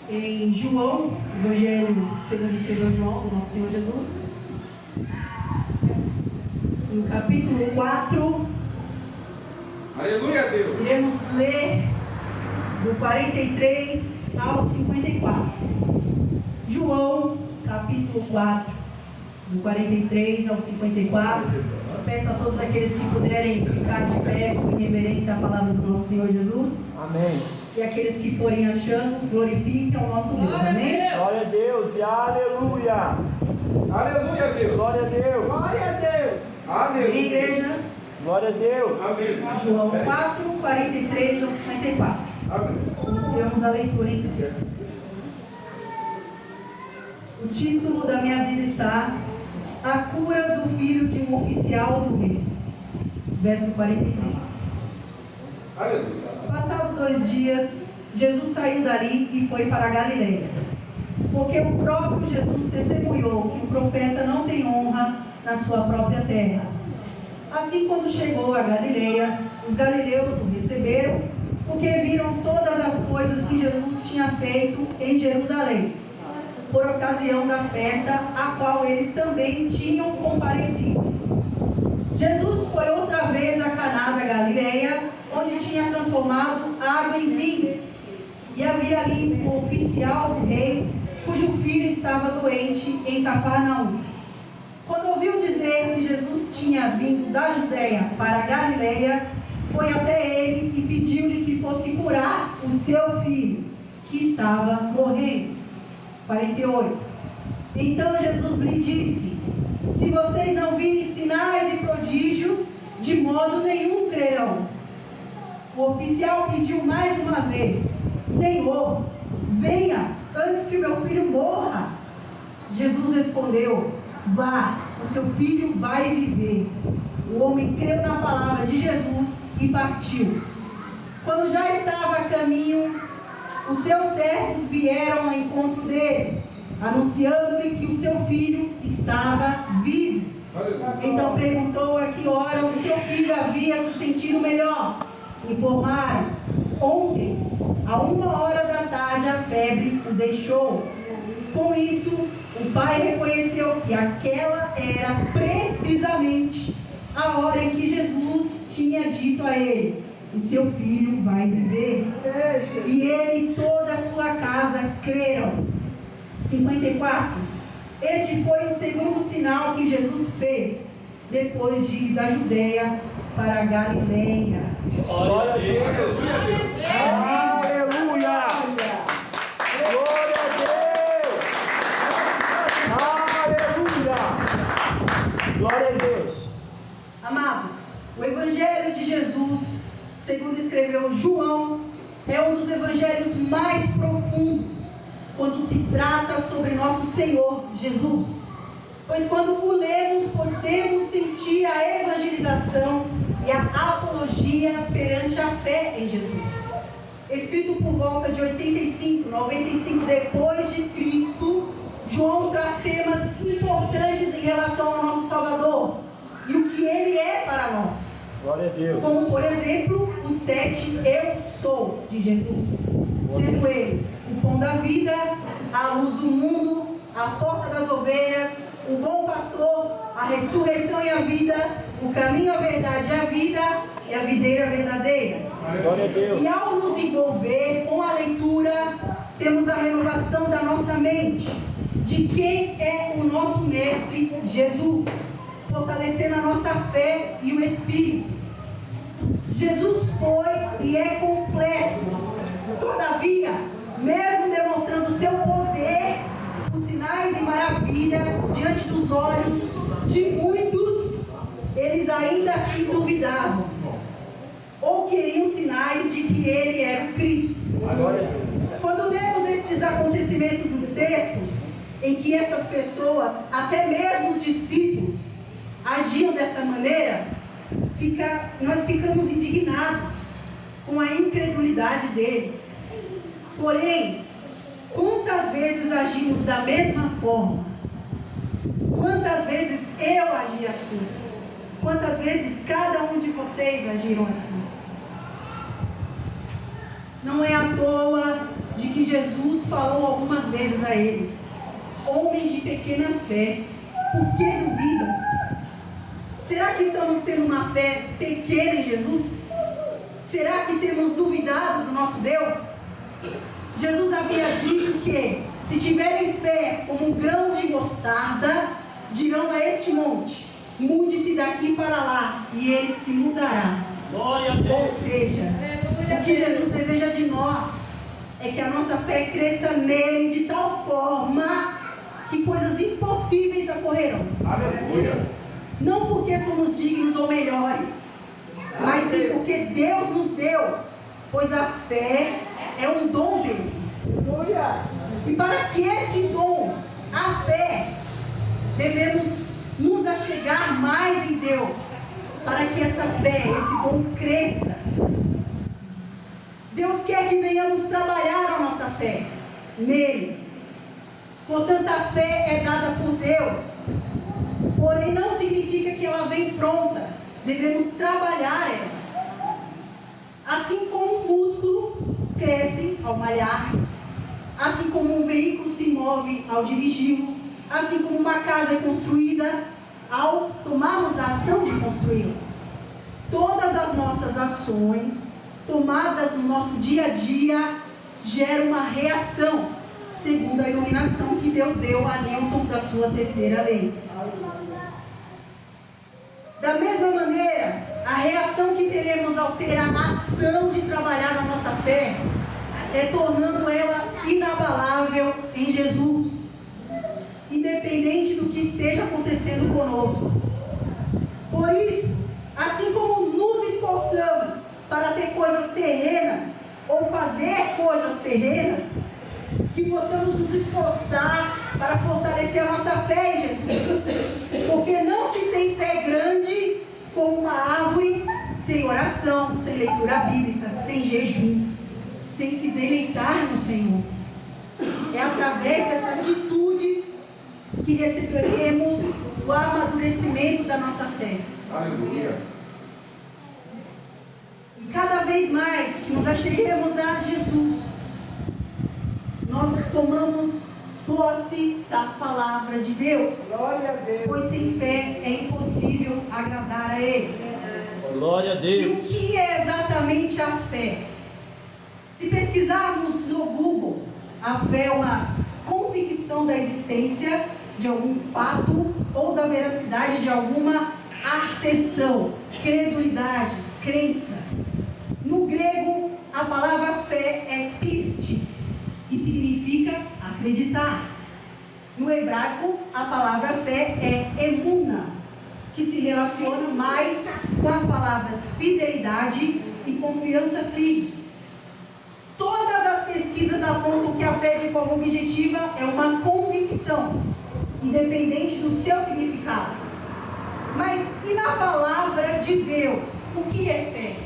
em João, Evangelho segundo escreveu João, o nosso Senhor Jesus, no capítulo 4. Aleluia a Deus. Iremos ler do 43 ao 54. João, capítulo 4, do 43 ao 54. Peço a todos aqueles que puderem ficar de pé em reverência à palavra do nosso Senhor Jesus. Amém. E aqueles que forem achando, glorifiquem ao nosso Deus. Amém? Glória a Deus e aleluia. Aleluia a Deus. Glória a Deus. Glória a Deus. Aleluia. Amém, igreja? Glória a Deus. Amém. João 4, 43 ao 54. Amém. Iniciamos a leitura então. O título da minha Bíblia está A Cura do Filho de um Oficial do Rei. Verso 43. Aleluia. Passados 2 dias, Jesus saiu dali e foi para a Galileia, porque o próprio Jesus testemunhou que o profeta não tem honra na sua própria terra. Assim, quando chegou a Galileia, os galileus o receberam, porque viram todas as coisas que Jesus tinha feito em Jerusalém, por ocasião da festa a qual eles também tinham comparecido. Jesus foi outra vez a Caná da Galileia, onde tinha transformado água em vinho. E havia ali um oficial do rei, cujo filho estava doente em Cafarnaum. Quando ouviu dizer que Jesus tinha vindo da Judeia para a Galileia, foi até ele e pediu-lhe que fosse curar o seu filho, que estava morrendo. 48. Então Jesus lhe disse: se vocês não virem sinais e prodígios, de modo nenhum crerão. O oficial pediu mais uma vez: Senhor, venha antes que meu filho morra. Jesus respondeu: vá, o seu filho vai viver. O homem creu na palavra de Jesus e partiu. Quando já estava a caminho, os seus servos vieram ao encontro dele, anunciando-lhe que o seu filho estava vivo. Então perguntou a que hora o seu filho havia se sentido melhor. Informaram: ontem, a 1h a febre o deixou. Com isso, o pai reconheceu que aquela era precisamente a hora em que Jesus tinha dito a ele: o seu filho vai viver. E ele e toda a sua casa creram. 54. Este foi o segundo sinal que Jesus fez, depois de ir da Judeia para a Galileia. Glória a Deus. Aleluia. Glória a Deus. Aleluia. Glória a Deus. Amados, o Evangelho de Jesus, segundo escreveu João, é um dos evangelhos mais profundos quando se trata sobre nosso Senhor Jesus. Pois quando o lemos, podemos sentir a evangelização e a apologia perante a fé em Jesus. Escrito por volta de 85, 95 depois de Cristo, João traz temas importantes em relação ao nosso Salvador e o que ele é para nós. Glória a Deus. Como, por exemplo, os 7 eu sou de Jesus, sendo eles o pão da vida, a luz do mundo, a porta das ovelhas, o bom pastor, a ressurreição e a vida, o caminho, a verdade e a vida, e a videira verdadeira. Glória a Deus. E ao nos envolver com a leitura, temos a renovação da nossa mente, de quem é o nosso mestre Jesus, fortalecendo a nossa fé e o Espírito. Jesus foi e é completo. Todavia, mesmo demonstrando seu poder, os sinais e maravilhas diante dos olhos de muitos, eles ainda se duvidavam, ou queriam sinais de que ele era o Cristo. Quando lemos esses acontecimentos nos textos, em que essas pessoas, até mesmo os discípulos, agiam desta maneira, nós ficamos indignados com a incredulidade deles. Porém, quantas vezes agimos da mesma forma? Quantas vezes eu agi assim? Quantas vezes cada um de vocês agiram assim? Não é à toa de que Jesus falou algumas vezes a eles: homens de pequena fé, por que duvidam? Será que estamos tendo uma fé pequena em Jesus? Será que temos duvidado do nosso Deus? Jesus havia dito que, se tiverem fé como um grão de mostarda, dirão a este monte: mude-se daqui para lá, e ele se mudará. Glória a Deus. Ou seja, o que Jesus deseja de nós é que a nossa fé cresça nele de tal forma que coisas impossíveis ocorrerão. Aleluia. Não porque somos dignos ou melhores, mas sim porque Deus nos deu, pois a fé é um dom dele. E para que esse dom, a fé, devemos nos achegar mais em Deus, para que essa fé, esse dom cresça. Deus quer que venhamos trabalhar a nossa fé nele. Portanto, a fé é dada por Deus, porém não significa que ela vem pronta. Devemos trabalhar ela. Assim como um músculo cresce ao malhar, assim como um veículo se move ao dirigi-lo, assim como uma casa é construída ao tomarmos a ação de construí-la. Todas as nossas ações tomadas no nosso dia a dia geram uma reação, segundo a iluminação que Deus deu a Newton da sua terceira lei. Da mesma maneira, a reação que teremos ao ter a ação de trabalhar a nossa fé é tornando ela inabalável em Jesus, independente do que esteja acontecendo conosco. Por isso, assim como nos esforçamos para ter coisas terrenas ou fazer coisas terrenas, que possamos nos esforçar para fortalecer a nossa fé em Jesus, porque não se tem fé grande como uma árvore sem oração, sem leitura bíblica, sem jejum, sem se deleitar no Senhor. É através dessas atitudes que receberemos o amadurecimento da nossa fé. Aleluia. E cada vez mais que nos acheguemos a Jesus, nós tomamos posse da palavra de Deus. Glória a Deus. Pois sem fé é impossível agradar a Ele. Glória a E o Deus. que é exatamente a fé? Se pesquisarmos no Google, a fé é uma convicção da existência de algum fato ou da veracidade de alguma acessão, credulidade, crença. No grego, a palavra fé é pistis e significa acreditar. No hebraico, a palavra fé é emuna, que se relaciona mais com as palavras fidelidade e confiança firme. Todas as pesquisas apontam que a fé, de forma objetiva, é uma convicção, independente do seu significado. Mas e na palavra de Deus, o que é fé?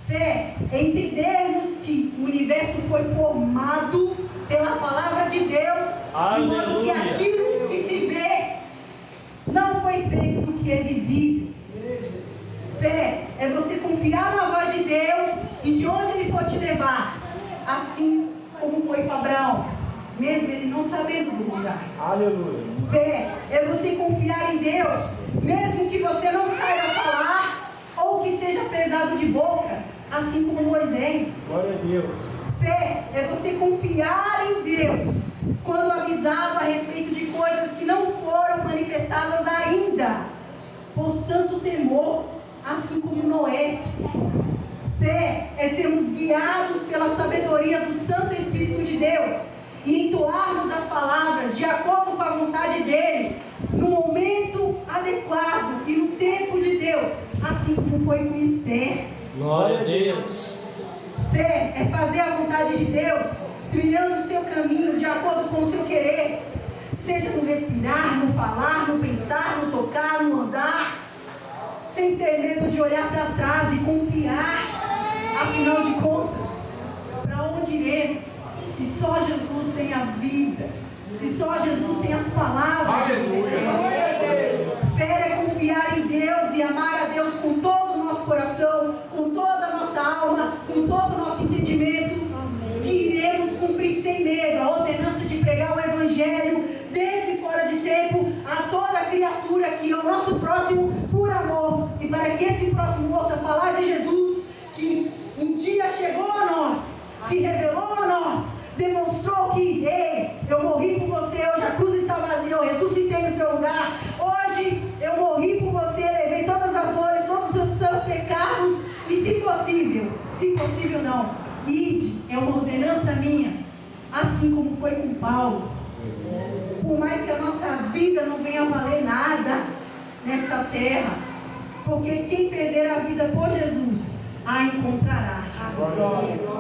Fé é entendermos que o universo foi formado pela palavra de Deus, de modo que aquilo que se vê não foi feito do que é visível. Fé é você confiar na voz de Deus e de onde Ele for te levar, assim como foi para Abraão, mesmo ele não sabendo do lugar. Aleluia. Fé é você confiar em Deus, mesmo que você não saiba falar ou que seja pesado de boca, assim como Moisés. Glória a Deus. Fé é você confiar em Deus quando avisado a respeito de coisas que não foram manifestadas ainda, por santo temor, assim como Noé. Fé é sermos guiados pela sabedoria do Santo Espírito de Deus e entoarmos as palavras de acordo com a vontade dEle, no momento adequado e no tempo de Deus, assim como foi com Esther. Glória a Deus. Fé é fazer a vontade de Deus, trilhando o seu caminho de acordo com o seu querer, seja no respirar, no falar, no pensar, no tocar, no andar, sem ter medo de olhar para trás e confiar. Afinal de contas, para onde iremos? Se só Jesus tem a vida, se só Jesus tem as palavras. Aleluia. Fé é confiar em Deus e amar a Deus com todo o nosso coração, com toda a nossa alma, com todo o nosso entendimento, que iremos cumprir foi com Paulo. Por mais que a nossa vida não venha valer nada nesta terra, porque quem perder a vida por Jesus, a encontrará.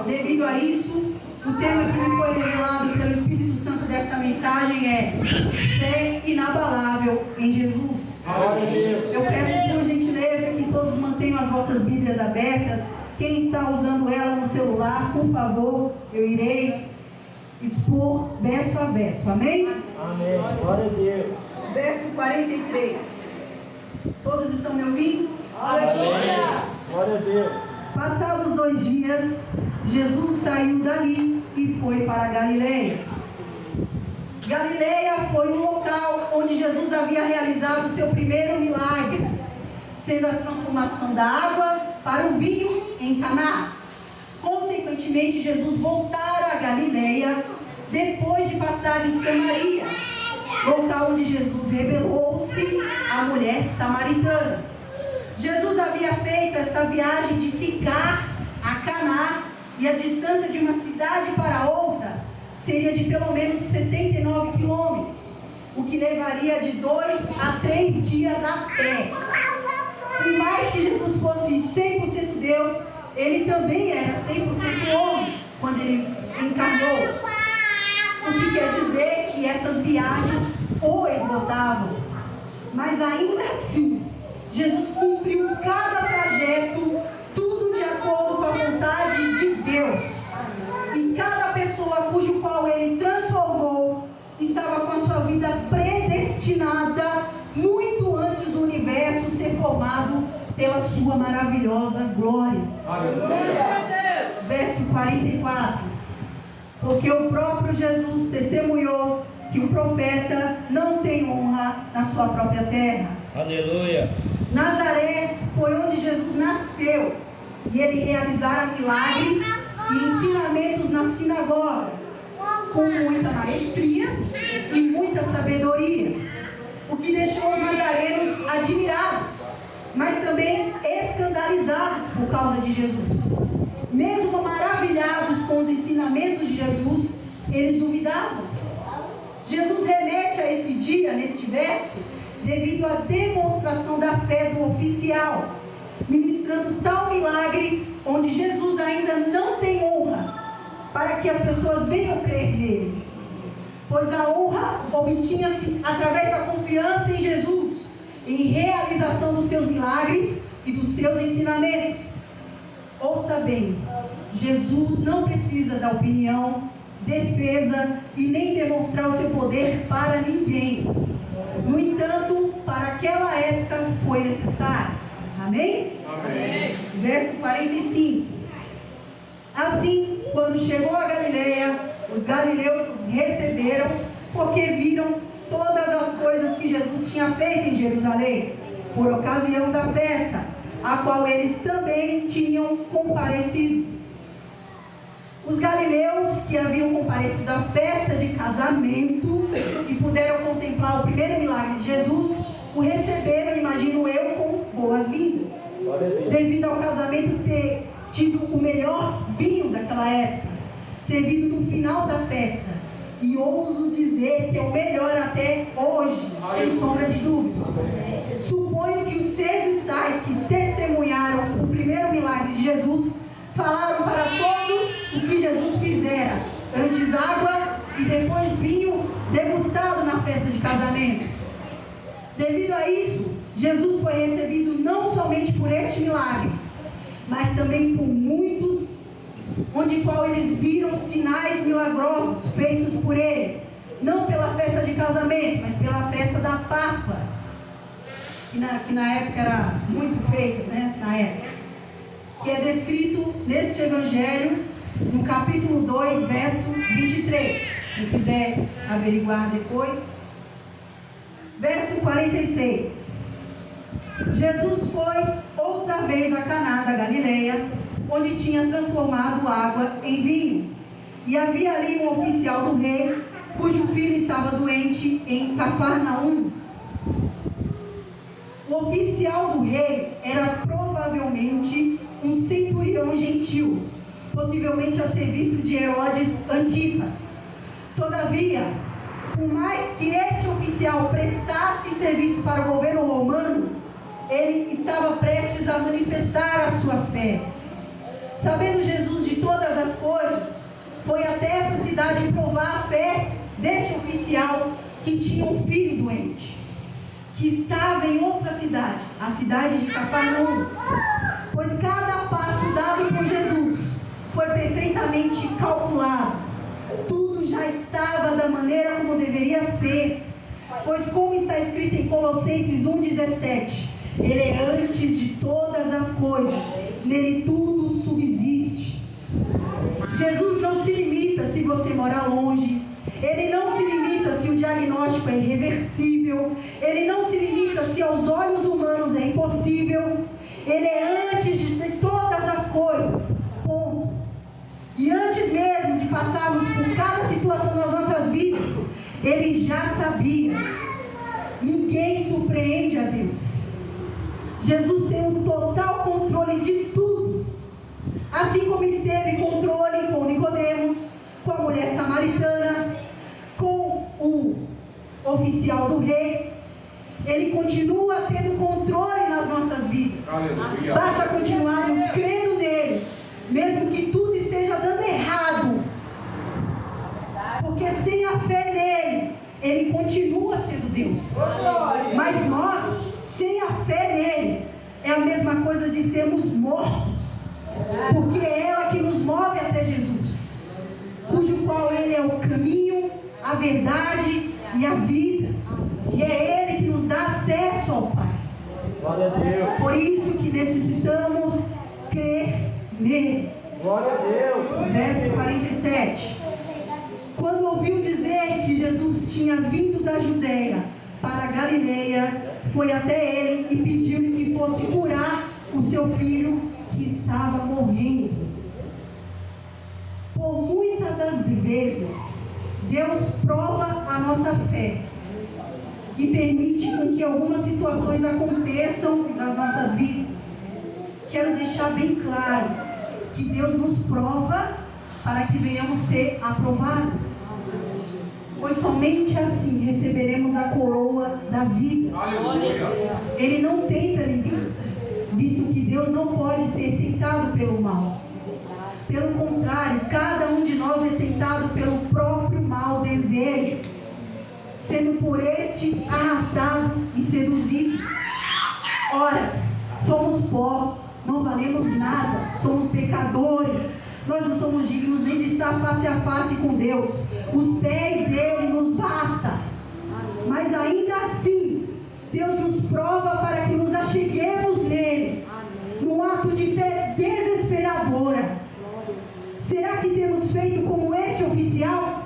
Devido a isso, o tema que me foi revelado pelo Espírito Santo desta mensagem é fé inabalável em Jesus. Eu peço por gentileza que todos mantenham as vossas Bíblias abertas. Quem está usando ela no celular, por favor, eu irei expor verso a verso. Amém? Amém. Glória a Deus. Verso 43. Todos estão me ouvindo? Aleluia. Glória a Deus. Passados 2 dias, Jesus saiu dali e foi para Galileia. Galileia foi o local onde Jesus havia realizado o seu primeiro milagre, sendo a transformação da água para o vinho em Caná. Consequentemente, Jesus voltara a Galileia depois de passar em Samaria, local onde Jesus revelou-se à mulher samaritana. Jesus havia feito esta viagem de Sicar a Caná, e a distância de uma cidade para outra seria de pelo menos 79 quilômetros, o que levaria de 2 a 3 dias a pé. Por mais que Jesus fosse 100% Deus, ele também era 100% homem quando ele encarnou. O que quer dizer que essas viagens o esgotavam. Mas ainda assim, Jesus cumpriu cada trajeto, tudo de acordo com a vontade de Deus. E cada pessoa cujo qual ele transformou estava com a sua vida predestinada muito antes do universo ser formado pela sua maravilhosa glória. Aleluia. Verso 44. Porque o próprio Jesus testemunhou que o profeta não tem honra na sua própria terra. Aleluia. Nazaré foi onde Jesus nasceu, e ele realizara milagres e ensinamentos na sinagoga, com muita maestria e muita sabedoria, o que deixou os nazarenos admirados, mas também escandalizados por causa de Jesus. Mesmo maravilhados com os ensinamentos de Jesus, eles duvidavam. Jesus remete a esse dia, neste verso, devido à demonstração da fé do oficial, ministrando tal milagre onde Jesus ainda não tem honra, para que as pessoas venham crer nele. Pois a honra obtinha-se através da confiança em Jesus, em realização dos seus milagres e dos seus ensinamentos. Ouça bem, Jesus não precisa da opinião, defesa e nem demonstrar o seu poder para ninguém. No entanto, para aquela época foi necessário. Amém? Amém. Verso 45. Assim, quando chegou a Galileia, os galileus os receberam, porque viram todas as coisas que Jesus tinha feito em Jerusalém, por ocasião da festa, a qual eles também tinham comparecido. Os galileus que haviam comparecido à festa de casamento e puderam contemplar o primeiro milagre de Jesus, o receberam, imagino eu, com boas-vindas, devido ao casamento ter tido o melhor vinho daquela época, servido no final da festa, e ouso dizer que é o melhor até hoje, sem sombra de dúvidas. Suponho que os serviçais que testemunharam o primeiro milagre de Jesus falaram para todos o que Jesus fizera, antes água e depois vinho degustado na festa de casamento. Devido a isso, Jesus foi recebido não somente por este milagre, mas também por muitos, onde qual eles viram sinais milagrosos feitos por ele, não pela festa de casamento, mas pela festa da Páscoa, que na época era muito feita, na época, que é descrito neste Evangelho, no capítulo 2, verso 23. Quem quiser averiguar depois. Verso 46. Jesus foi outra vez a Caná da Galileia, onde tinha transformado água em vinho. E havia ali um oficial do rei, cujo filho estava doente em Cafarnaum. O oficial do rei era provavelmente um centurião gentil, possivelmente a serviço de Herodes Antipas. Todavia, por mais que este oficial prestasse serviço para o governo romano, ele estava prestes a manifestar a sua fé. Sabendo Jesus de todas as coisas, foi até essa cidade provar a fé deste oficial que tinha um filho doente, que estava em outra cidade, a cidade de Cafarnaum. Pois cada passo dado por Jesus foi perfeitamente calculado. Tudo já estava da maneira como deveria ser. Pois como está escrito em Colossenses 1,17, Ele é antes de todas as coisas, nele tudo subsiste. Jesus não se limita se você morar longe. Ele não se limita se o diagnóstico é irreversível. Ele não se limita se aos olhos humanos é impossível. Ele é antes de todas as coisas. Ponto. E antes mesmo de passarmos por cada situação nas nossas vidas, Ele já sabia. Ninguém surpreende a Deus. Jesus tem um total controle de tudo. Assim como Ele teve controle com Nicodemos, com a mulher samaritana, com o oficial do rei, Ele continua tendo controle nas nossas vidas. Aleluia. Basta continuarmos crendo nele, mesmo que tudo esteja dando errado. Porque sem a fé nele, Ele continua sendo Deus. Mas nós, sem a fé nele, é a mesma coisa de sermos mortos. Porque é ela que nos move até Jesus, cujo qual Ele é o caminho, a verdade e a vida. E é Ele que nos dá acesso ao Pai. Glória a Deus. Por isso que necessitamos crer nele. Glória a Deus. Verso 47. Quando ouviu dizer que Jesus tinha vindo da Judeia para a Galileia, foi até ele e pediu-lhe que fosse curar o seu filho que estava morrendo. Por muitas das vezes, Deus prova a nossa fé e permite com que algumas situações aconteçam nas nossas vidas. Quero deixar bem claro que Deus nos prova para que venhamos ser aprovados, pois somente assim receberemos a coroa da vida. Ele não tenta ninguém, visto que Deus não pode ser tentado pelo mal. Pelo contrário, cada um de nós é tentado pelo próprio mau desejo, sendo por este arrastado e seduzido. Ora, somos pó, não valemos nada, somos pecadores, nós não somos dignos nem de estar face a face com Deus. Os pés dele nos basta. Mas ainda assim, Deus nos prova para que nos acheguemos nele, num ato de fé desesperadora. Será que temos feito como esse oficial?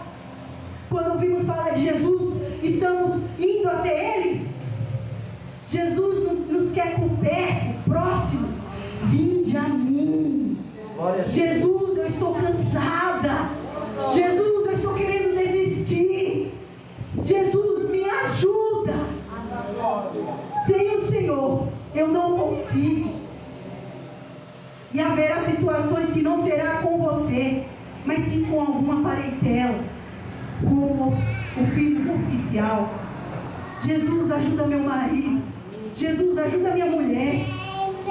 Quando ouvimos falar de Jesus, estamos indo até ele? Jesus nos quer por perto, próximos. Vinde a mim. Jesus, eu estou cansada. Jesus, eu estou querendo desistir. Jesus, me ajuda. Sem o Senhor, eu não consigo. E haverá situações que não será com você, mas sim com alguma parentela, como o filho do oficial. Jesus, ajuda meu marido. Jesus, ajuda minha mulher.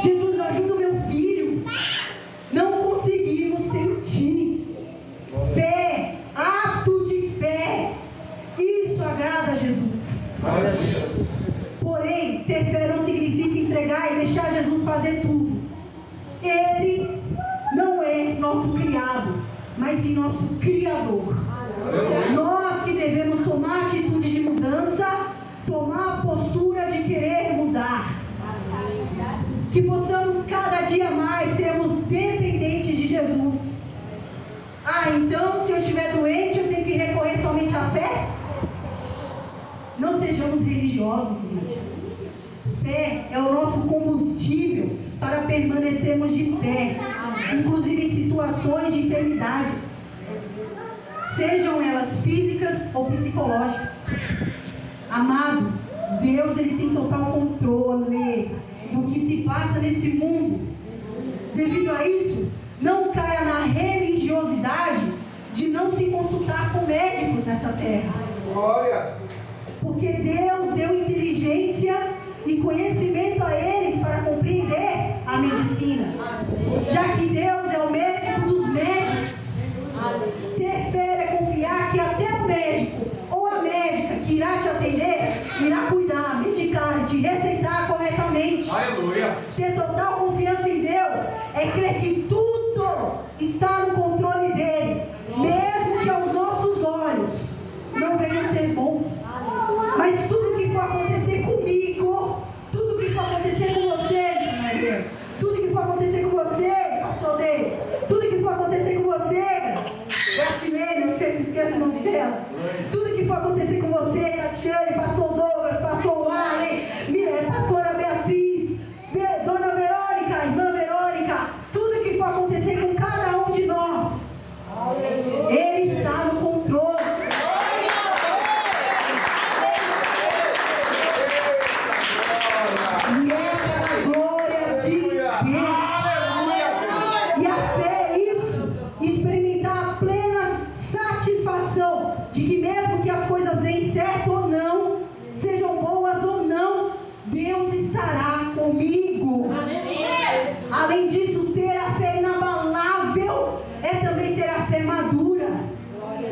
Jesus, ajuda o meu filho. Não conseguimos sentir. Fé, ato de fé. Isso agrada a Jesus. Porém, ter fé não significa entregar e deixar Jesus fazer tudo. Ele não é nosso criado, mas sim nosso criador. Nós que devemos tomar atitude de mudança, tomar a postura de querer mudar. Que possamos cada dia mais sermos dependentes de Jesus. Então se eu estiver doente, eu tenho que recorrer somente à fé? Não sejamos religiosos, igreja. Fé é o nosso combustível para permanecermos de pé, inclusive em situações de enfermidades, sejam elas físicas ou psicológicas. Amados, Deus ele tem total controle do que se passa nesse mundo. Devido a isso, não caia na religiosidade de não se consultar com médicos nessa terra. Glória. Porque Deus deu inteligência e conhecimento a eles para compreender a medicina. Já que Deus é o médico dos médicos, ter fé é confiar que até o médico ou a médica que irá te atender, irá cuidar, medicar e te receitar corretamente. Aleluia. Ter total confiança em Deus é crer que tudo está no controle dele, mesmo que aos nossos olhos não venham ser bons. Mas tudo que for acontecer comigo, tudo que for acontecer com você, meu Deus, tudo que for acontecer com você, pastor Deus, tudo que for acontecer com você, Gracilene, eu sempre esqueço o nome dela, tudo que for acontecer com você, Tatiane, pastor Douglas, pastor Warley, pastora Beatriz, dona Verônica, irmã Verônica, tudo que for acontecer com cada um de nós, Ele está no controle. E é para a glória de Deus. E a fé é isso, experimentar a plena satisfação de que mesmo que as coisas deem certo ou não, sejam boas ou não, Deus estará comigo. Além disso, ter a fé inabalável é também ter a fé madura.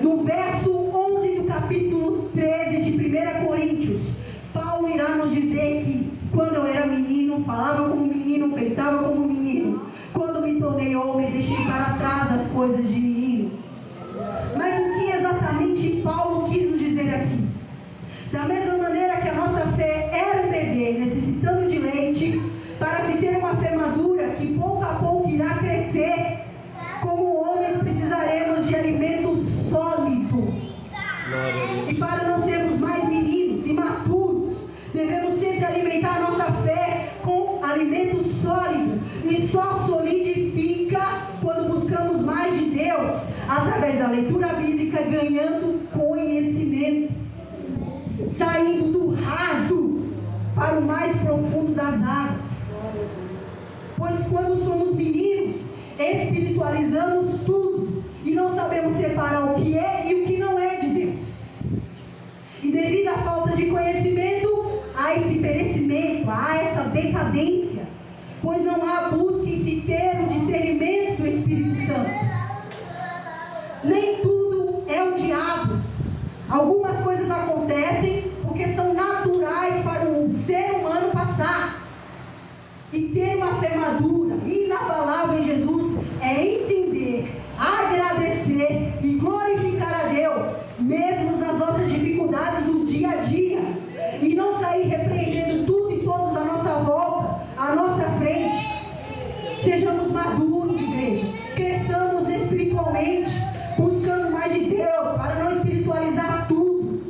No verso 11 do capítulo 13 de 1 Coríntios, Paulo irá nos dizer que quando eu era menino, falava como menino, pensava como menino. Quando me tornei homem, deixei para trás as coisas de menino. Mas o que exatamente Paulo quis nos dizer aqui? Da mesma maneira que a nossa fé era um bebê necessitando de leite, para se ter uma fé madura que pouco a pouco irá crescer, como homens precisaremos de alimento sólido. E para não sermos mais meninos, imaturos, devemos sempre alimentar a nossa fé com alimento sólido, e só solidifica quando buscamos mais de Deus, através da leitura bíblica, ganhando conhecimento, saindo do raso para o mais profundo das águas. Pois quando somos meninos, espiritualizamos tudo e não sabemos separar o que é e o que não é de Deus. E devido à falta de conhecimento, há esse perecimento, há essa decadência, pois não há busca em se ter o discernimento do Espírito Santo. Nem tudo é o diabo. Algumas coisas acontecem porque são naturais para o ser humano passar. E ter uma fé madura, inabalável em Jesus, é entender, agradecer e glorificar a Deus, mesmo nas nossas dificuldades do dia a dia, e não sair repreendendo tudo e todos à nossa volta, à nossa frente. Sejamos maduros, igreja, cresçamos espiritualmente, buscando mais de Deus, para não espiritualizar tudo.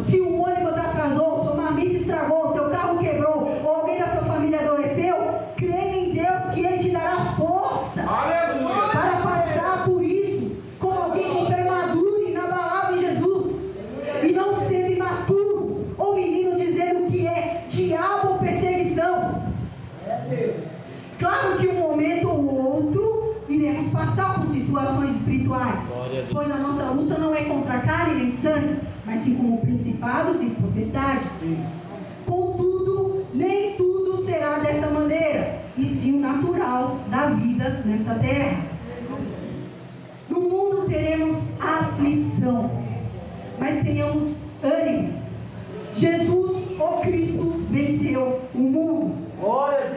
Se o ônibus atrasou, sua marmita estragou, seu carro quebrou, ou alguém da sua família adoeceu, creia em Deus que Ele te dará força para passar por isso, como alguém com fé madura e inabalável em Jesus, e não sendo imaturo ou menino dizendo que é diabo ou perseguição. Claro que um momento ou outro iremos passar por situações espirituais, pois a nossa luta não é contra a carne nem sangue, mas sim como principados e potestades. Contudo, nem tudo será desta maneira, e sim o natural da vida nesta terra. No mundo teremos aflição, mas tenhamos ânimo. Jesus, o Cristo, venceu o mundo.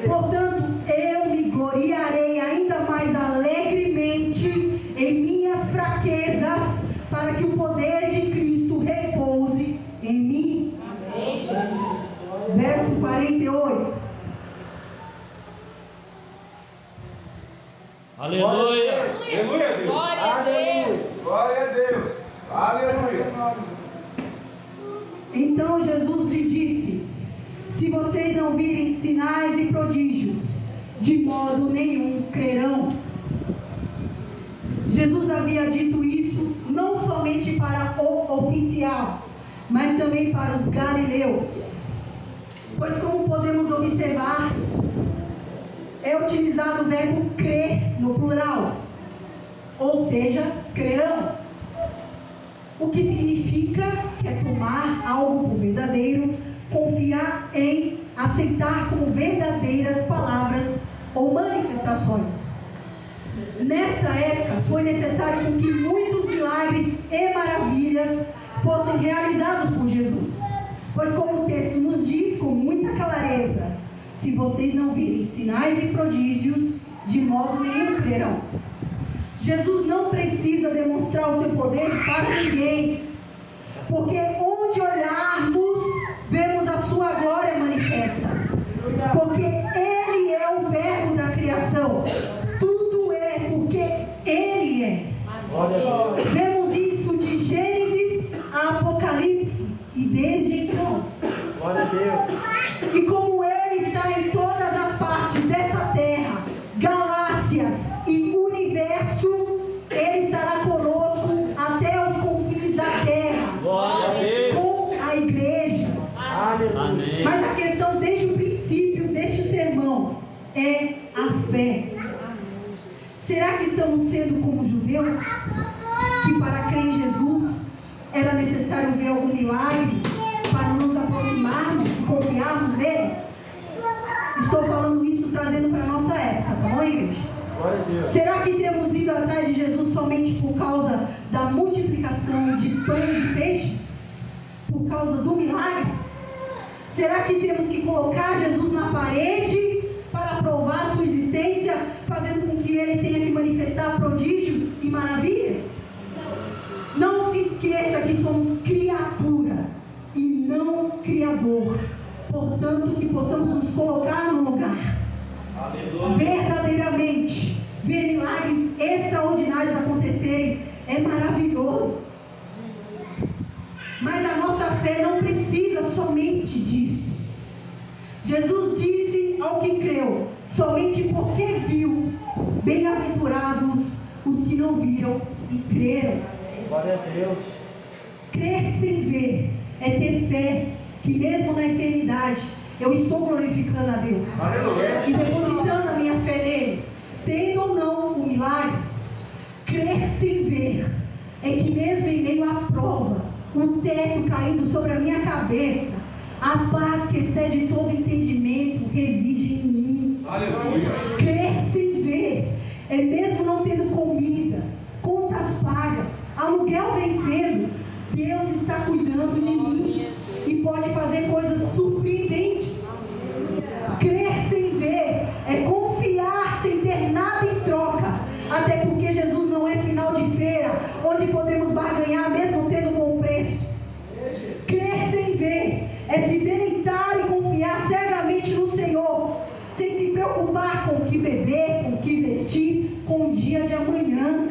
Portanto, eu me gloriarei ainda mais alegremente em minhas fraquezas, para que o poder de Cristo repouse em mim. Amém. Verso 48. Aleluia. Aleluia, Deus. Glória a Deus. Glória a Deus. Aleluia. Então Jesus lhe disse: se vocês não virem sinais e prodígios, de modo nenhum crerão. Jesus havia dito isso não somente para o oficial, mas também para os galileus. Pois, como podemos observar, é utilizado o verbo crer no plural, ou seja, crerão. o que significa que é tomar algo por verdadeiro, confiar em, aceitar como verdadeiras palavras ou manifestações. Nesta época, foi necessário que muitos milagres e maravilhas fossem realizados por Jesus. Pois, como o texto nos diz com muita clareza, se vocês não virem sinais e prodígios, de modo nenhum crerão. Jesus não precisa demonstrar o seu poder para ninguém, porque onde olharmos, vemos a sua glória manifesta. Porque Ele é o verbo da criação. Tudo é porque Ele é. Vemos isso de Gênesis a Apocalipse, e desde então. Glória a Deus. E como Ele está em todas as partes desta terra, galáxias e universo, Ele estará conosco até os confins da terra. Glória a Deus. Com a igreja. Amém. Mas a questão desde o princípio deste sermão é a fé. Será que estamos sendo como os judeus, que para crer em Jesus era necessário ver algum milagre para nos aproximarmos e confiarmos nele? Estou falando isso trazendo para a nossa época, tá bom, igreja? Glória a Deus. Será que temos ido atrás de Jesus somente por causa da multiplicação de pães e peixes? Por causa do milagre? Será que temos que colocar Jesus na parede para provar sua existência, fazendo com que ele tenha que manifestar prodígios e maravilhas? Não se esqueça que somos criatura e não criador. Portanto, que possamos nos colocar no lugar. Verdadeiramente, ver milagres extraordinários acontecerem é maravilhoso. Mas a nossa fé não precisa somente disso. Jesus disse ao que creu, somente porque viu, bem-aventurados os que não viram e creram. Glória a Deus. Crer sem ver é ter fé, que mesmo na enfermidade eu estou glorificando a Deus. Aleluia. E depositando a minha fé nele, tendo ou não o milagre. Crer sem ver é que mesmo em meio à prova, o teto caindo sobre a minha cabeça, a paz que excede todo entendimento reside em mim. Aleluia. Crer sem ver é mesmo não tendo comida, contas pagas, aluguel vencendo, Deus está cuidando de mim e pode fazer coisas surpreendentes. Crer sem ver é confiar sem ter nada em troca, até porque Jesus não é final de feira, onde podemos barganhar mesmo tendo bom preço. Crer sem ver é se deleitar e confiar cegamente no Senhor, sem se preocupar com o que beber, com o que vestir, com o dia de amanhã.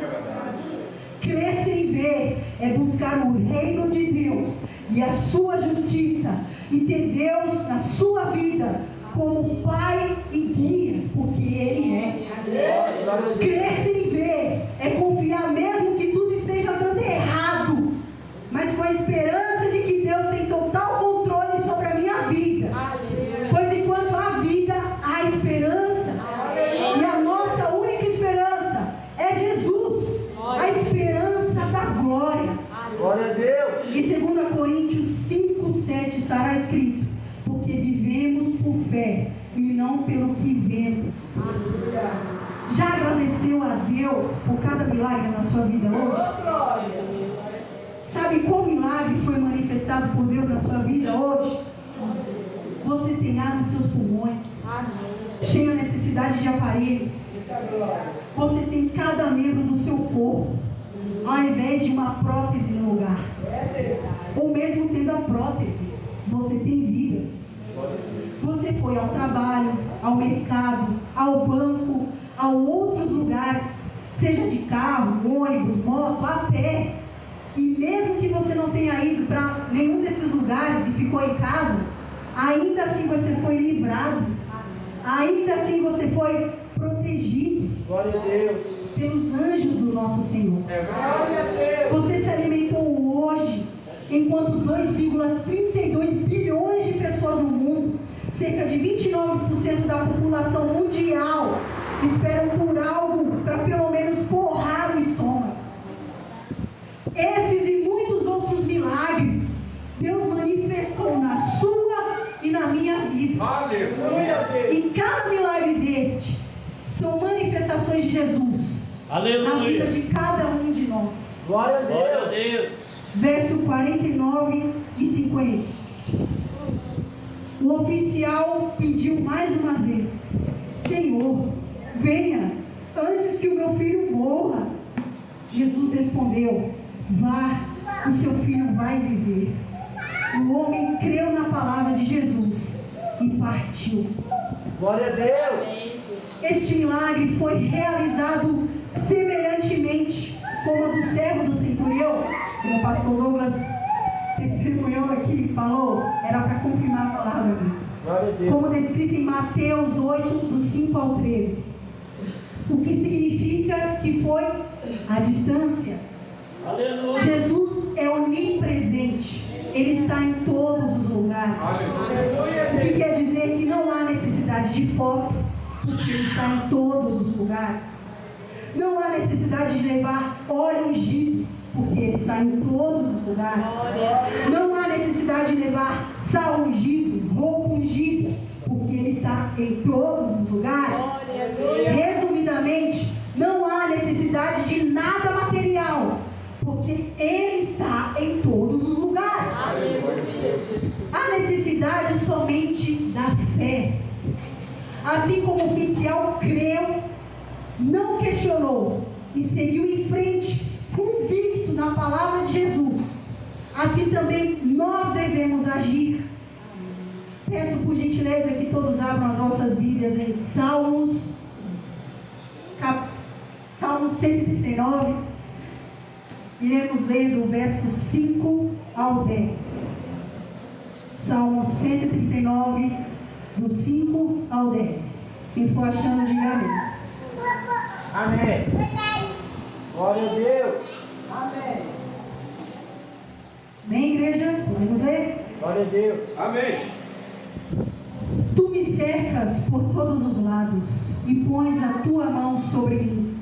Crer sem ver é buscar o reino de Deus e a sua justiça, e ter Deus na sua vida como Pai e guia, porque Ele é. Crer sem ver é confiar mesmo que tudo esteja dando errado, mas com a esperança de que Deus tem total controle sobre a minha vida. Pois enquanto há vida, há esperança. E a nossa única esperança é Jesus, a esperança da glória. Glória a Deus. Em 2 Coríntios 5:7 estará escrito: porque vivemos por fé e não pelo que vemos. Já agradeceu a Deus por cada milagre na sua vida hoje? Sabe qual milagre foi manifestado por Deus na sua vida hoje? Você tem ar nos seus pulmões, sem a necessidade de aparelhos. Você tem cada membro do seu corpo, ao invés de uma prótese no lugar. Ou mesmo tendo a prótese, você tem vida. Você foi ao trabalho, ao mercado, ao banco, a outros lugares, seja de carro, ônibus, moto, a pé. E mesmo que você não tenha ido para nenhum desses lugares e ficou em casa, ainda assim você foi livrado. Ainda assim você foi protegido. Glória a Deus. Pelos anjos do nosso Senhor. Você se alimentou hoje, enquanto 2,32 bilhões de pessoas no mundo, cerca de 29% da população mundial, esperam por algo para pelo menos forrar o estômago. Esses e muitos na vida de cada um de nós. Glória a Deus. Glória a Deus. Verso 49 e 50. O oficial pediu mais uma vez: Senhor, venha antes que o meu filho morra. Jesus respondeu: vá, o seu filho vai viver. O homem creu na palavra de Jesus e partiu. Glória a Deus. Este milagre foi realizado semelhantemente como a do servo do centurião, como o pastor Douglas testemunhou aqui e falou, era para confirmar a palavra mesmo. Glória a Deus. Como descrito em Mateus 8, do 5 ao 13. O que significa que foi a distância. Aleluia. Jesus é onipresente. Ele está em todos os lugares. O que quer dizer que não há necessidade de foto, porque Ele está em todos os lugares. Não há necessidade de levar óleo ungido, porque Ele está em todos os lugares. Não há necessidade de levar sal ungido, roupa ungida, porque Ele está em todos os lugares. Resumidamente, não há necessidade de nada material, porque Ele está em todos os lugares. Há necessidade somente da fé. Assim como o oficial creu, não questionou e seguiu em frente, convicto na palavra de Jesus, assim também nós devemos agir. Peço por gentileza que todos abram as vossas Bíblias em Salmos 139. Iremos ler do verso 5 ao 10. Salmo 139, do 5 ao 10. Quem for achando, diga amém. Amém. Glória a Deus. Amém. Bem, igreja? Podemos ler? Glória a Deus. Amém. Tu me cercas por todos os lados e pões a tua mão sobre mim.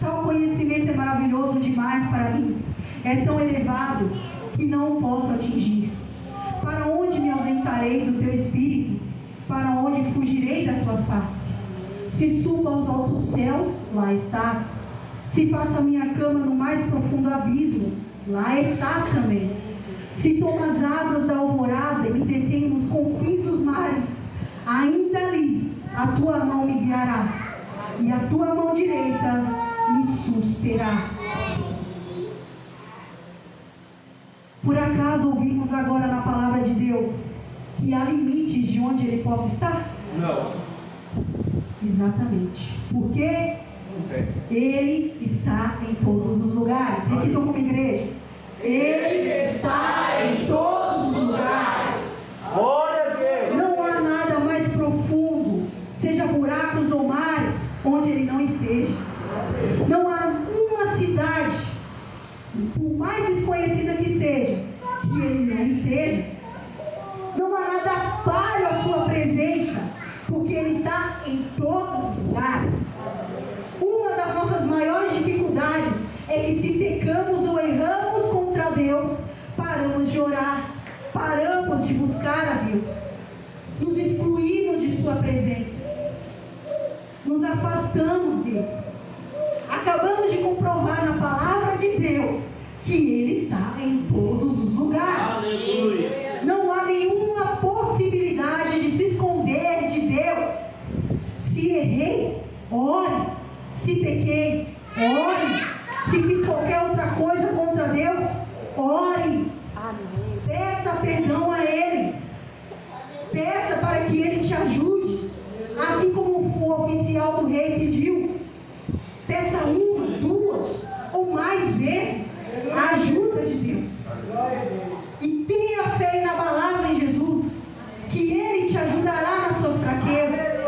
Tal conhecimento é maravilhoso demais para mim. É tão elevado que não o posso atingir. Para onde me ausentarei do teu espírito? Para onde fugirei da tua face? Se suba aos altos céus, lá estás. Se faço a minha cama no mais profundo abismo, lá estás também. Se tomo as asas da alvorada e me detenho nos confins dos mares, ainda ali a tua mão me guiará, e a tua mão direita me susterá. Por acaso ouvimos agora na palavra de Deus que há limites de onde Ele possa estar? Não. Exatamente. Porque Ele está em todos os lugares. Repitam como igreja. Ele está em todos os lugares. Glória a Deus. Não há nada mais profundo, seja buracos ou mares, onde Ele não esteja. Não há uma cidade, por mais desconhecida que seja, que Ele não esteja. Não há nada páreo à sua presença, porque Ele está em todos os lugares. Uma das nossas maiores dificuldades é que, se pecamos ou erramos contra Deus, paramos de orar, paramos de buscar a Deus, nos excluímos de sua presença, nos afastamos dele. Acabamos de comprovar na palavra de Deus que Ele está em todos os lugares. Aleluia. Não há nenhuma possibilidade de se esconder de Deus. Se errei, ore. Se pequei, ore. Se fiz qualquer outra coisa contra Deus, ore. Peça perdão a Ele. Peça para que Ele te ajude. Assim como o oficial do rei pediu. Peça uma, duas ou mais vezes a ajuda de Deus. E tenha fé inabalável em Jesus, que Ele te ajudará nas suas fraquezas,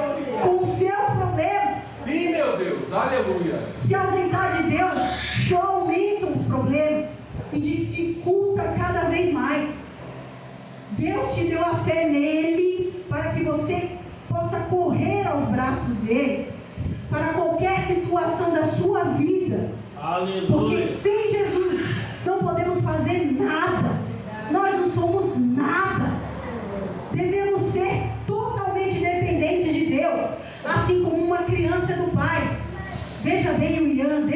com os seus problemas. Sim, meu Deus. Aleluia. Se ausentar de Deus, só aumentam os problemas e dificulta cada vez mais. Deus te deu a fé nele para que você possa correr aos braços dele para qualquer situação da sua vida. Aleluia. Porque sem Jesus não podemos fazer nada. Nós não somos nada. Devemos ser totalmente dependentes de Deus, assim como uma criança do pai. Veja bem o Ian,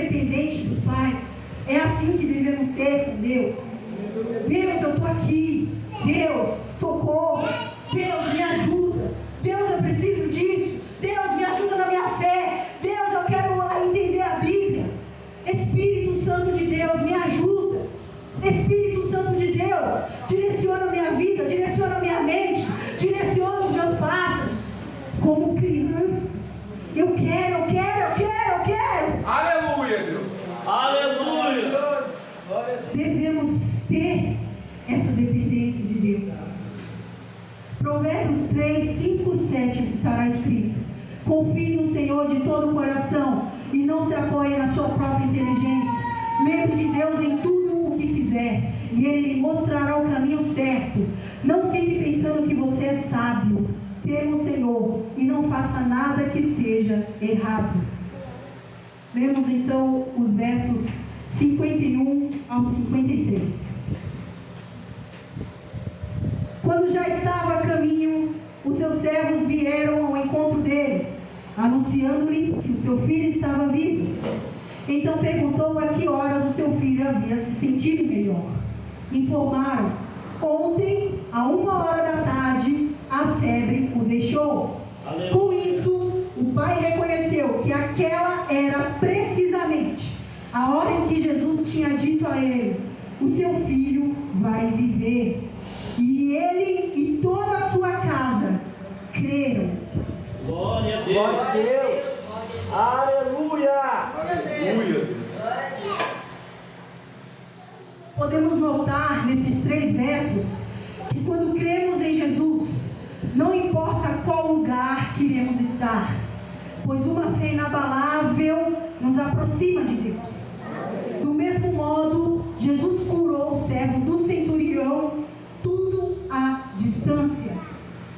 ter essa dependência de Deus. Provérbios 3, 5, 7 estará escrito: confie no Senhor de todo o coração e não se apoie na sua própria inteligência. Lembre de Deus em tudo o que fizer e Ele lhe mostrará o caminho certo. Não fique pensando que você é sábio. Tema o Senhor e não faça nada que seja errado. Lemos então os versos 51 ao 53. Quando já estava a caminho, os seus servos vieram ao encontro dele, anunciando-lhe que o seu filho estava vivo. Então perguntou a que horas o seu filho havia se sentido melhor. Informaram: ontem, a 13h, a febre o deixou. Aleluia. Com isso, o pai reconheceu que aquela era precisamente a hora em que Jesus tinha dito a ele: o seu filho vai viver. E ele e toda a sua casa creram. Glória a Deus. Glória a Deus. Aleluia. Aleluia. Podemos notar nesses 3 versos que quando cremos em Jesus, não importa qual lugar que iremos estar, pois uma fé inabalável nos aproxima de Deus. Do mesmo modo, Jesus curou o servo do centurião, tudo à distância.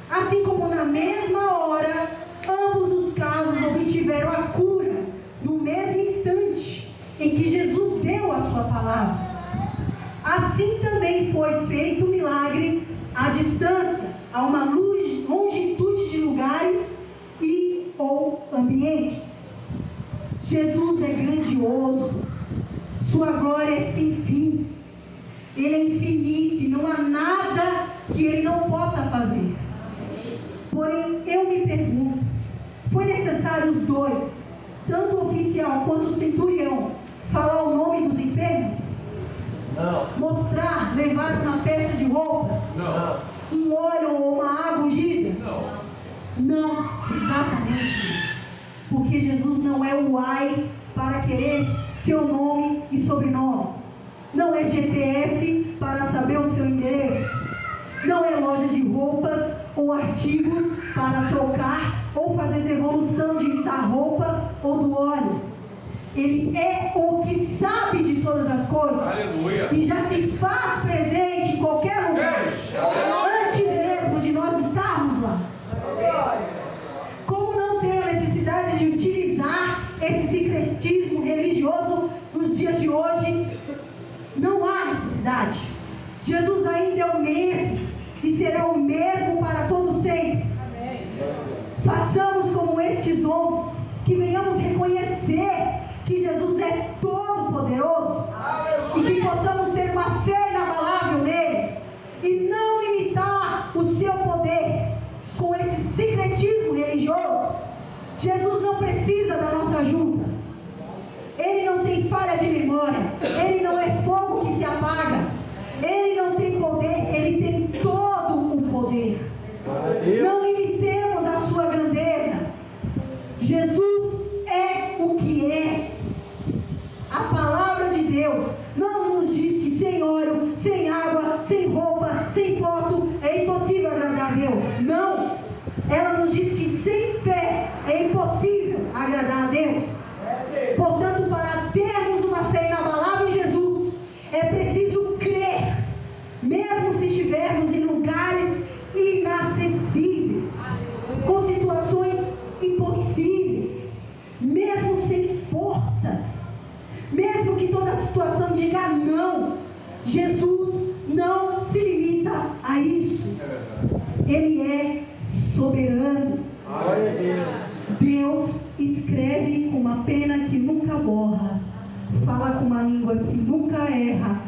Assim como na mesma hora, ambos os casos obtiveram a cura no mesmo instante em que Jesus deu a sua palavra. Assim também foi feito o milagre à distância, a uma longitude de lugares e ou ambientes. Jesus é grandioso, sua glória é sem fim, Ele é infinito e não há nada que Ele não possa fazer. Porém, eu me pergunto, foi necessário os dois, tanto o oficial quanto o centurião, falar o nome dos enfermos? Não. Mostrar, levar uma peça de roupa? Não. Um óleo ou uma água ungida? Não. Não, exatamente. Porque Jesus não é o AI para querer seu nome e sobrenome. Não é GPS para saber o seu endereço. Não é loja de roupas ou artigos para trocar ou fazer devolução da roupa ou do óleo. Ele é o que sabe de todas as coisas. Aleluia. E já se faz presente em qualquer lugar. Antes mesmo de nós estarmos lá. Como não tem a necessidade de utilizar esse secretismo religioso nos dias de hoje? Não há necessidade. Jesus ainda é o mesmo e será o mesmo para todo sempre. Façamos como estes homens, que venhamos reconhecer que Jesus é todo poderoso e que possamos ter uma fé inabalável nele e não limitar o seu poder com esse secretismo religioso. Jesus não precisa da nossa ajuda. Ele não tem falha de memória. Ele não é fogo que se apaga. Ele não tem poder. Ele tem todo o poder. Não limitemos a sua grandeza. Jesus é o que é. A palavra de Deus não nos diz que sem óleo, sem água, sem roupa, sem foto é impossível agradar a Deus. Não. Ela nos diz que sem fé é impossível agradar a Deus. Portanto, para termos uma fé inabalável em Jesus, é preciso crer, mesmo se estivermos em lugares inacessíveis, com situações impossíveis, mesmo sem forças, mesmo que toda a situação diga não. Jesus não se limita a isso. Ele é soberano. Glória a Deus. Deus escreve com uma pena que nunca borra, fala com uma língua que nunca erra,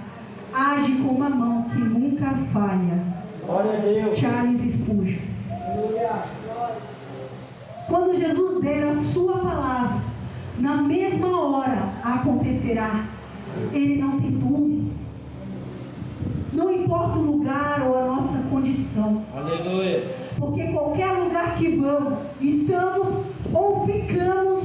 age com uma mão que nunca falha. Glória a Deus. Charles Spurgeon. Quando Jesus der a sua palavra, na mesma hora acontecerá. Ele não tem dúvidas. Não importa o lugar ou a nossa condição. Aleluia. Porque qualquer lugar que vamos, estamos ou ficamos,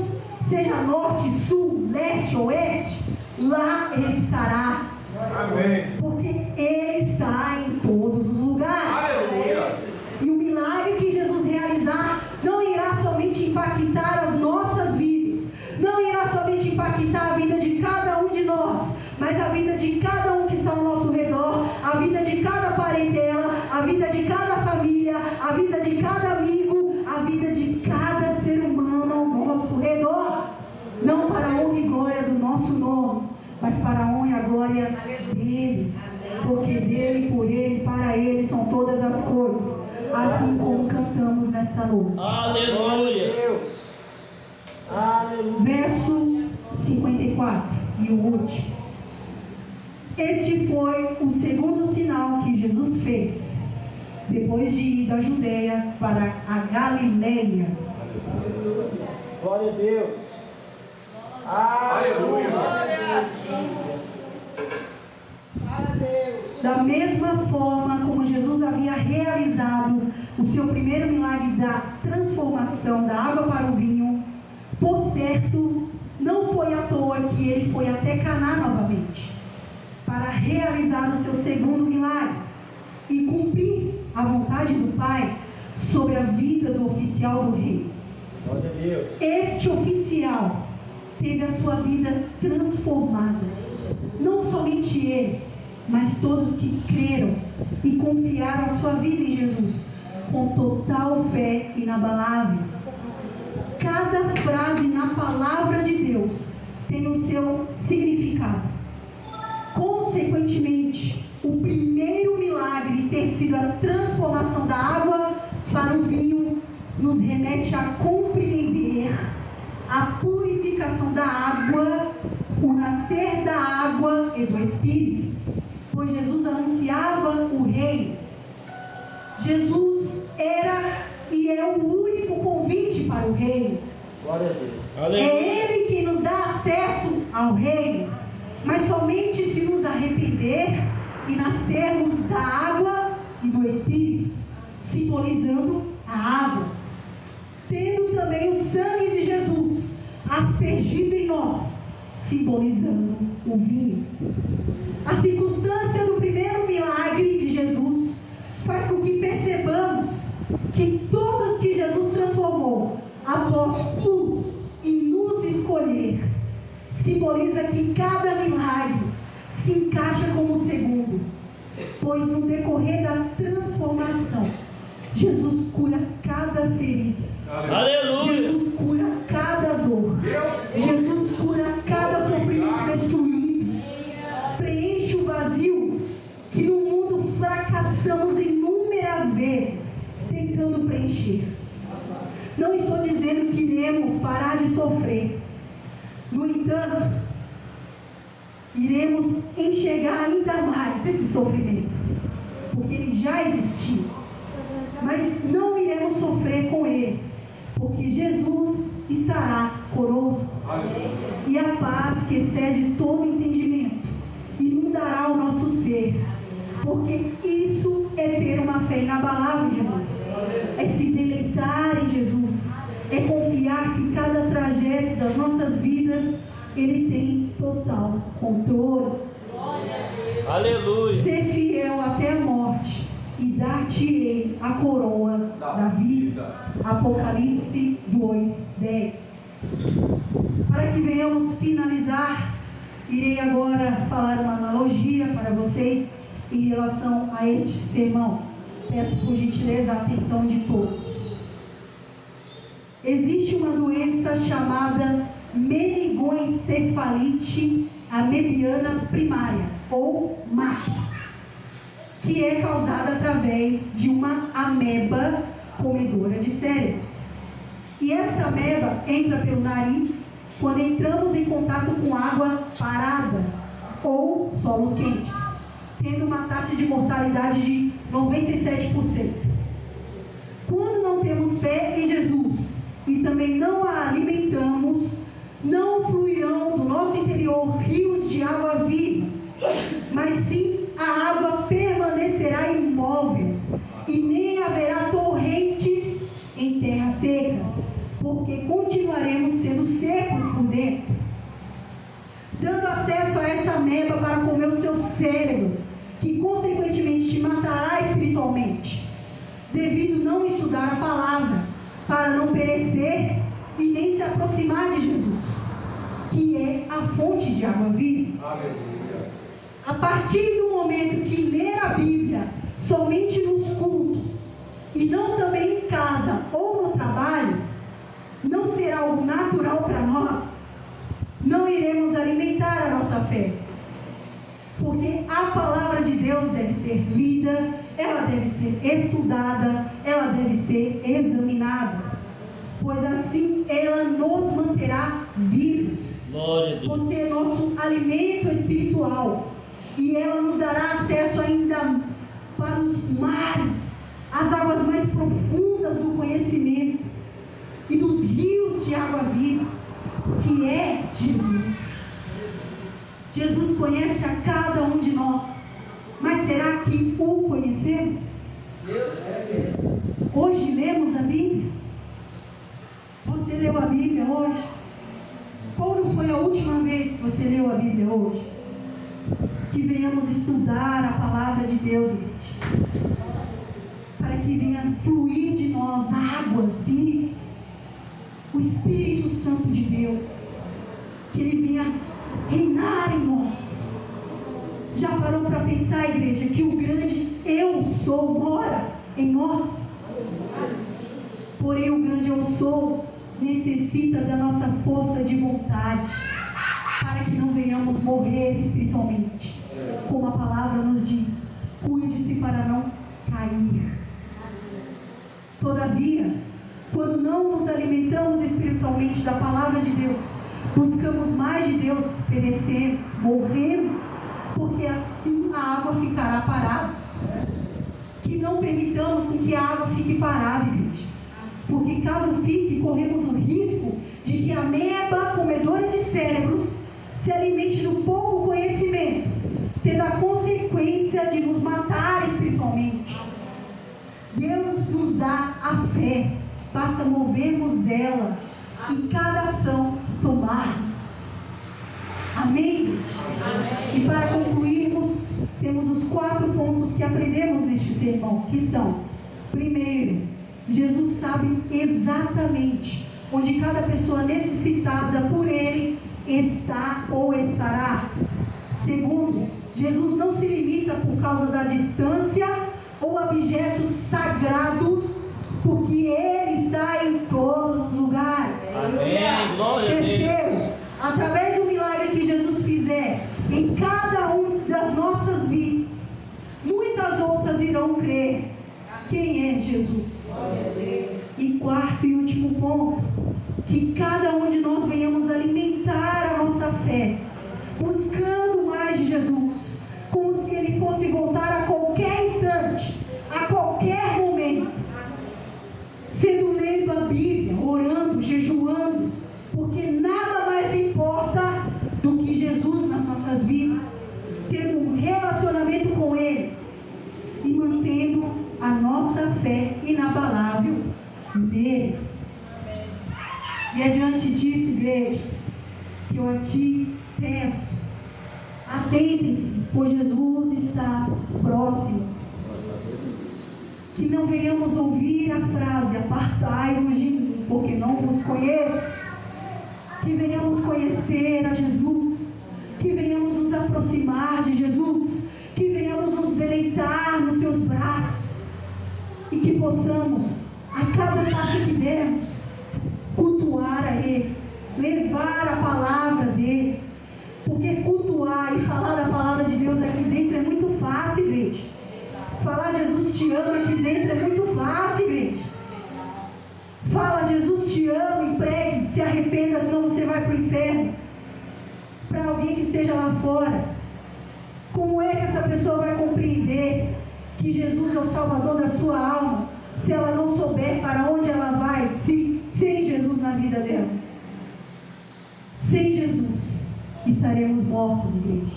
seja norte, sul, leste, oeste, lá Ele estará. Amém. Porque porque Ele está em todos os lugares. Aleluia. E o milagre que Jesus realizar não irá somente impactar as nossas vidas, não irá somente impactar a vida de cada um de nós, mas a vida de cada um que está ao nosso redor, a vida de cada parentela, a vida de cada família, a vida de cada amigo, a vida de cada ser humano ao nosso redor. Não para a honra e glória do nosso nome, mas para a honra e a glória deles. Porque dele, por ele, para ele são todas as coisas. Assim como cantamos nesta noite. Aleluia. Aleluia. Verso 54 e o último. Este foi o segundo sinal que Jesus fez, depois de ir da Judeia para a Galileia. Glória a Deus. Aleluia. Da mesma forma como Jesus havia realizado o seu primeiro milagre da transformação da água para o vinho, por certo, não foi à toa que ele foi até Caná novamente, para realizar o seu segundo milagre e cumprir a vontade do Pai sobre a vida do oficial do rei. Glória a Deus. Este oficial teve a sua vida transformada. Não somente ele, mas todos que creram e confiaram a sua vida em Jesus, com total fé inabalável. Cada frase na palavra de Deus tem o seu significado. Consequentemente, o primeiro milagre ter sido a transformação da água para o vinho nos remete a compreender a purificação da água, o nascer da água e do Espírito, pois Jesus anunciava o reino. Jesus era e é o único convite para o reino. Glória a Deus. Aleluia. É Ele quem nos dá acesso ao reino, mas somente se nos arrepender e nascermos da água e do Espírito, simbolizando a água, tendo também o sangue de Jesus aspergido em nós, simbolizando o vinho. A circunstância do primeiro milagre de Jesus faz com que percebamos que todos que Jesus transformou após uns e nos escolher, simboliza que cada milagre se encaixa como o segundo, pois no decorrer da transformação, Jesus cura cada ferida, Aleluia. Jesus cura cada dor, Jesus cura cada sofrimento destruído, preenche o vazio que no mundo fracassamos inúmeras vezes tentando preencher. Não estou dizendo que iremos parar de sofrer. No entanto, iremos enxergar ainda mais esse sofrimento, porque ele já existiu. Mas não iremos sofrer com ele, porque Jesus estará conosco. E a paz que excede todo entendimento inundará o nosso ser, porque isso é ter uma fé inabalável em Jesus, é se deleitar em Jesus, é confiar que cada trajeto das nossas vidas Ele tem total controle. Aleluia. Ser fiel até a morte e dar-te-ei a coroa da vida. Apocalipse 2:10. Para que venhamos finalizar, irei agora falar uma analogia para vocês em relação a este sermão. Peço por gentileza a atenção de todos. Existe uma doença chamada meningoencefalite amebiana primária, ou MAP, que é causada através de uma ameba comedora de cérebros. E esta ameba entra pelo nariz quando entramos em contato com água parada ou solos quentes, tendo uma taxa de mortalidade de 97%. Quando não temos fé em Jesus e também não a alimentamos, não fluirão do nosso interior rios de água viva, mas sim a água permanecerá imóvel e nem haverá torrentes em terra seca, porque continuaremos sendo secos por dentro, dando acesso a essa ameba para comer o seu cérebro estudar a palavra, para não perecer e nem se aproximar de Jesus, que é a fonte de água viva. Aleluia. A partir do momento que ler a Bíblia somente nos cultos e não também em casa ou no trabalho, não será algo natural para nós, não iremos alimentar a nossa fé. Porque a palavra de Deus deve ser lida, ela deve ser estudada, ela deve ser examinada, pois assim ela nos manterá vivos. Glória a Deus. Você é nosso alimento espiritual e ela nos dará acesso ainda para os mares, as águas mais profundas do conhecimento e dos rios de água viva, que é Jesus. Jesus conhece a cada um de nós, mas será que o conhecemos? Hoje lemos a Bíblia? Você leu a Bíblia hoje? Quando foi a última vez que você leu a Bíblia hoje? Que venhamos estudar a palavra de Deus, igreja, para que venha fluir de nós águas vivas, o Espírito Santo de Deus, que Ele venha reinar em nós. Já parou para pensar, igreja, que o grande Eu Sou mora em nós? Porém, o grande Eu Sou necessita da nossa força de vontade, para que não venhamos morrer espiritualmente. Como a palavra nos diz, cuide-se para não cair. Todavia, quando não nos alimentamos espiritualmente da palavra de Deus, buscamos mais de Deus, perecemos, morremos, porque assim a água ficará parada. Que não permitamos com que a água fique parada, igreja, porque caso fique, corremos o risco de que a ameba comedora de cérebros se alimente do pouco conhecimento, tendo a consequência de nos matar espiritualmente. Deus nos dá a fé, basta movermos ela e cada ação tomarmos. Amém? Amém? E para concluirmos, temos os 4 pontos que aprendemos neste sermão, que são: primeiro, Jesus sabe exatamente onde cada pessoa necessitada por Ele está ou estará. Segundo, Jesus não se limita por causa da distância ou objetos sagrados, porque Ele está em todos os lugares. Amém. Glória a Deus. Terceiro, através do milagre que Jesus fizer em cada um das nossas vidas, muitas outras irão crer quem é Jesus. E quarto e último ponto, que cada um de nós venhamos alimentar a nossa fé, buscando mais de Jesus, como se Ele fosse voltar a qualquer instante, a qualquer momento, sendo lendo a Bíblia, orando, jejuando, porque nada mais importa do que Jesus nas nossas vidas, tendo um relacionamento com Ele e mantendo a nossa fé inabalável nele. E é diante disso, igreja, que eu a ti peço, atentem-se, pois Jesus está próximo. Que não venhamos ouvir a frase: apartai-vos de mim, porque não vos conheço. Que venhamos conhecer a Jesus, que venhamos nos aproximar de Jesus, que venhamos nos deleitar nos seus braços, e que possamos, a cada passo que dermos, cultuar a Ele, levar a palavra dEle, porque cultuar e falar da palavra de Deus aqui dentro é muito fácil, igreja. Falar Jesus te ama aqui dentro é muito fácil, igreja. Fala Jesus te ama e pregue, se arrependa, senão você vai para o inferno. Para alguém que esteja lá fora, como é que essa pessoa vai compreender que Jesus é o Salvador da sua alma, se ela não souber para onde ela vai, sem Jesus na vida dela? Sem Jesus, estaremos mortos, igreja.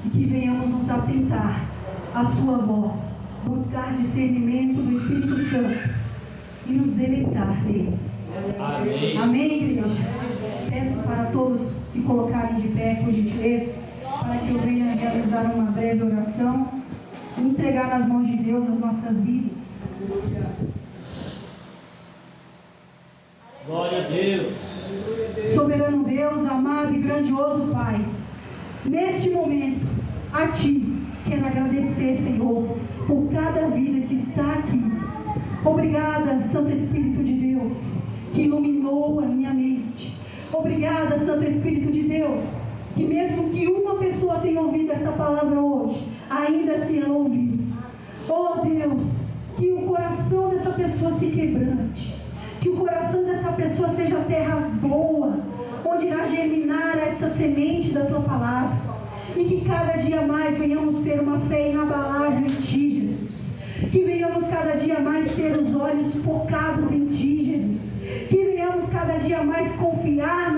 E que venhamos nos atentar à sua voz, buscar discernimento do Espírito Santo e nos deleitar nele. Amém. Amém, igreja? Peço para todos se colocarem de pé, por gentileza, para que eu venha realizar uma breve oração e entregar nas mãos de Deus as nossas vidas. Glória a Deus. Soberano Deus, amado e grandioso Pai, neste momento, a Ti, quero agradecer, Senhor, por cada vida que está aqui. Obrigada, Santo Espírito de Deus, que iluminou a minha mente. Obrigada, Santo Espírito de Deus, que mesmo que uma pessoa tenha ouvido esta palavra hoje, ainda assim ela ouviu. Oh Deus, que o coração dessa pessoa se quebrante, que o coração dessa pessoa seja terra boa, onde irá germinar esta semente da Tua palavra, e que cada dia mais venhamos ter uma fé inabalável em Ti, Jesus, que venhamos cada dia mais ter os olhos focados em Ti, Jesus, que venhamos cada dia mais confiar